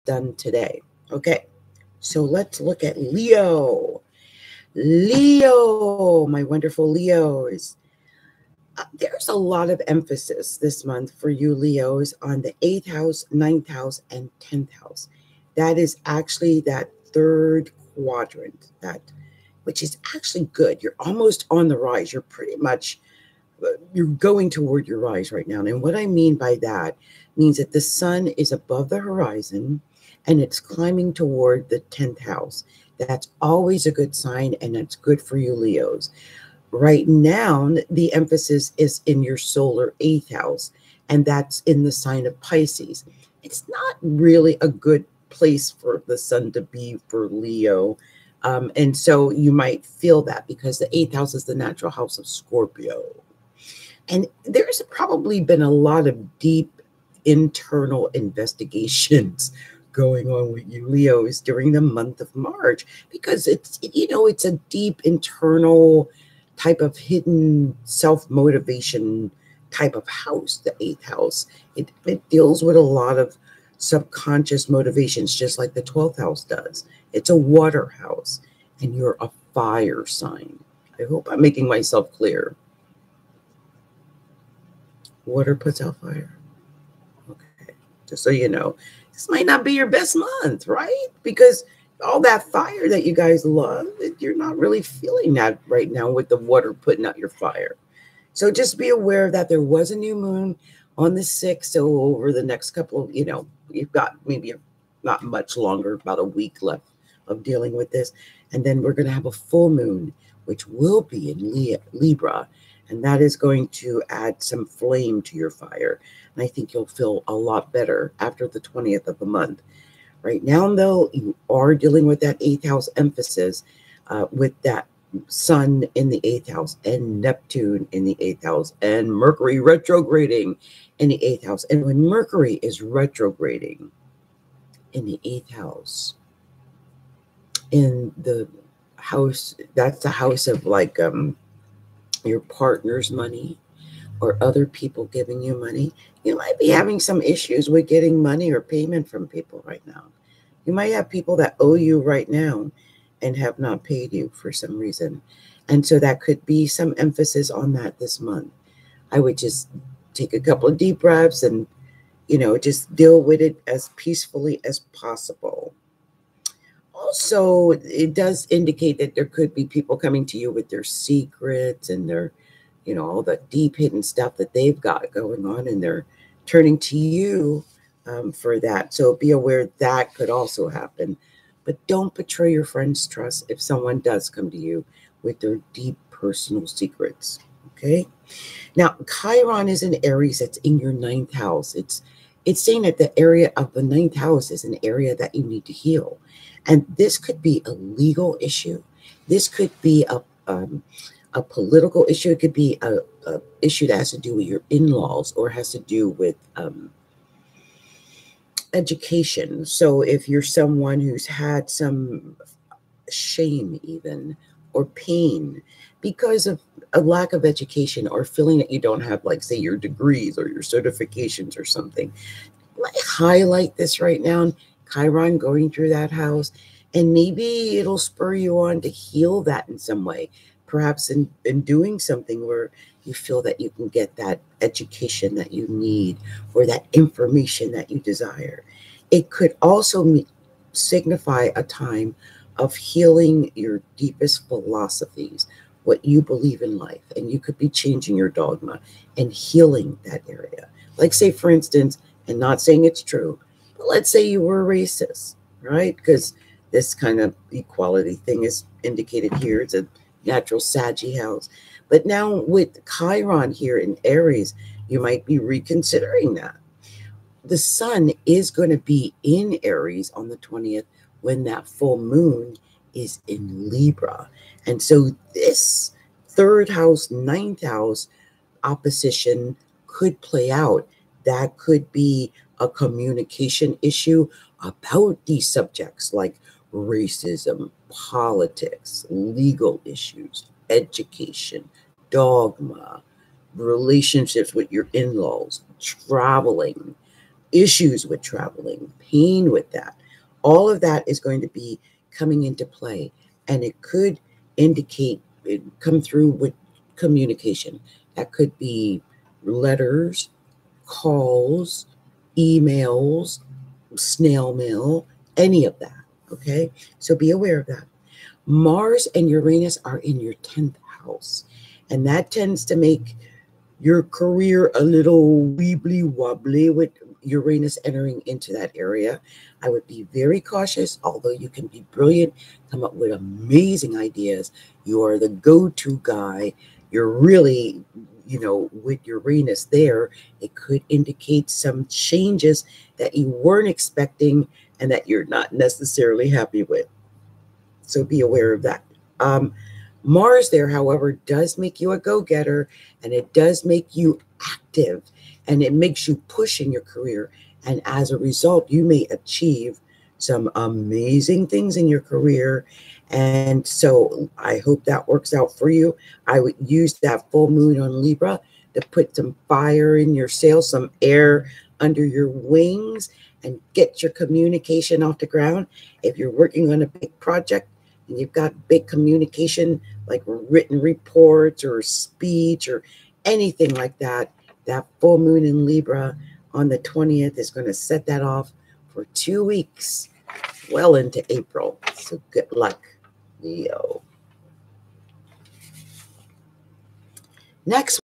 done today. Okay, so let's look at Leo. Leo, my wonderful Leos. There's a lot of emphasis this month for you Leos on the 8th house, 9th house, and 10th house. That is actually that third quadrant, which is actually good. You're almost on the rise. You're pretty much, you're going toward your rise right now. And what I mean by that means that the sun is above the horizon and it's climbing toward the 10th house. That's always a good sign, and that's good for you Leos. Right now, the emphasis is in your solar 8th house, and that's in the sign of Pisces. It's not really a good place for the sun to be for Leo. And so you might feel that because the 8th house is the natural house of Scorpio. And there's probably been a lot of deep internal investigations going on with you Leos during the month of March, because it's a deep internal type of hidden self-motivation type of house, the 8th house. It deals with a lot of subconscious motivations, just like the 12th house does. It's a water house, and you're a fire sign. I hope I'm making myself clear. Water puts out fire. Okay, just so you know, this might not be your best month, right? Because all that fire that you guys love, you're not really feeling that right now with the water putting out your fire. So just be aware that there was a new moon on the 6th. So over the next couple of, you've got maybe not much longer, about a week left of dealing with this. And then we're going to have a full moon, which will be in Libra. And that is going to add some flame to your fire. And I think you'll feel a lot better after the 20th of the month. Right now, though, you are dealing with that 8th house emphasis with that sun in the 8th house and Neptune in the 8th house and Mercury retrograding in the 8th house. And when Mercury is retrograding in the 8th house, in the house, that's the house of like your partner's money or other people giving you money, you might be having some issues with getting money or payment from people right now. You might have people that owe you right now and have not paid you for some reason. And so that could be some emphasis on that this month. I would just take a couple of deep breaths and, just deal with it as peacefully as possible. Also, it does indicate that there could be people coming to you with their secrets and their all the deep hidden stuff that they've got going on, and they're turning to you for that. So be aware that could also happen. But don't betray your friend's trust if someone does come to you with their deep personal secrets. Okay? Now, Chiron is in Aries. That's in your 9th house. It's saying that the area of the 9th house is an area that you need to heal. And this could be a legal issue. This could be a political issue. It could be a issue that has to do with your in-laws or has to do with education. So if you're someone who's had some shame even or pain because of a lack of education or feeling that you don't have, like, say, your degrees or your certifications or something, might highlight this right now. Chiron going through that house, and maybe it'll spur you on to heal that in some way. Perhaps in doing something where you feel that you can get that education that you need or that information that you desire. It could also signify a time of healing your deepest philosophies, what you believe in life. And you could be changing your dogma and healing that area. Like, say, for instance, and not saying it's true, but let's say you were racist, right? Because this kind of equality thing is indicated here. It's a natural Saggy house. But now with Chiron here in Aries, you might be reconsidering that. The sun is going to be in Aries on the 20th when that full moon is in Libra. And so this 3rd house, 9th house opposition could play out. That could be a communication issue about these subjects like racism, politics, legal issues, education, dogma, relationships with your in-laws, traveling, issues with traveling, pain with that. All of that is going to be coming into play, and it could indicate, come through with communication. That could be letters, calls, emails, snail mail, any of that. Okay, so be aware of that. Mars and Uranus are in your 10th house, and that tends to make your career a little weebly wobbly with Uranus entering into that area. I would be very cautious, although you can be brilliant, come up with amazing ideas. You are the go-to guy. You're really, with Uranus there, it could indicate some changes that you weren't expecting and that you're not necessarily happy with. So be aware of that. Mars there, however, does make you a go-getter, and it does make you active, and it makes you push in your career. And as a result, you may achieve some amazing things in your career. And so I hope that works out for you. I would use that full moon on Libra to put some fire in your sails, some air under your wings, and get your communication off the ground. If you're working on a big project, and you've got big communication, like written reports or speech or anything like that, that full moon in Libra on the 20th is going to set that off for 2 weeks, well into April. So good luck, Leo. Next